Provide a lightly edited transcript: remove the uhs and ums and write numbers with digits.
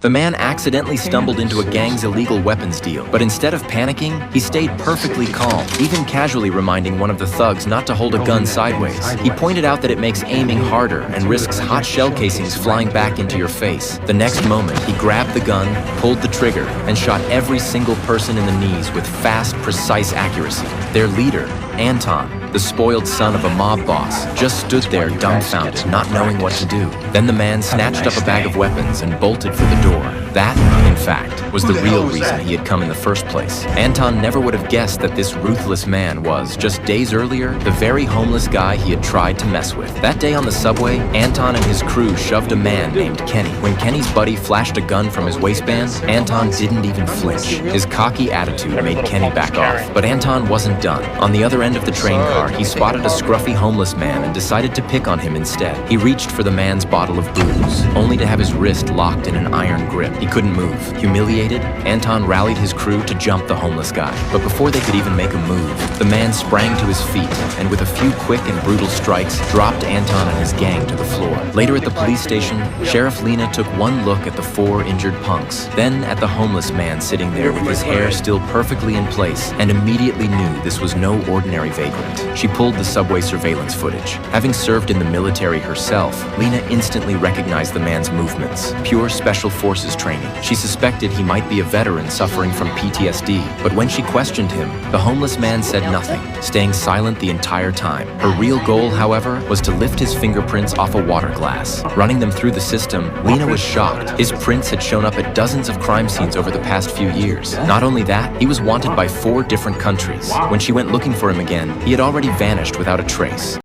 The man accidentally stumbled into a gang's illegal weapons deal, but instead of panicking, he stayed perfectly calm, even casually reminding one of the thugs not to hold a gun sideways. He pointed out that it makes aiming harder and risks hot shell casings flying back into your face. The next moment, he grabbed the gun, pulled the trigger, and shot every single person in the knees with fast, precise accuracy. Their leader, Anton, the spoiled son of a mob boss, just stood there dumbfounded, not knowing what to do. Then the man snatched up a bag of weapons and bolted for the door. That, in fact, was the real reason he had come in the first place. Anton never would have guessed that this ruthless man was, just days earlier, the very homeless guy he had tried to mess with. That day on the subway, Anton and his crew shoved a man named Kenny. When Kenny's buddy flashed a gun from his waistband, Anton didn't even flinch. His cocky attitude made Kenny back off. But Anton wasn't done. On the other end of the train car, he spotted a scruffy homeless man and decided to pick on him instead. He reached for the man's bottle of booze, only to have his wrist locked in an iron grip. He couldn't move. Humiliated, Anton rallied his crew to jump the homeless guy. But before they could even make a move, the man sprang to his feet and with a few quick and brutal strikes, dropped Anton and his gang to the floor. Later at the police station, Sheriff Lena took one look at the 4 injured punks, then at the homeless man sitting there with his hair still perfectly in place, and immediately knew this was no ordinary vagrant. She pulled the subway surveillance footage. Having served in the military herself, Lena instantly recognized the man's movements. Pure Special Forces training. She suspected he might be a veteran suffering from PTSD, but when she questioned him, the homeless man said nothing, staying silent the entire time. Her real goal, however, was to lift his fingerprints off a water glass. Running them through the system, Lena was shocked. His prints had shown up at dozens of crime scenes over the past few years. Not only that, he was wanted by 4 different countries. When she went looking for him again, he had already vanished without a trace.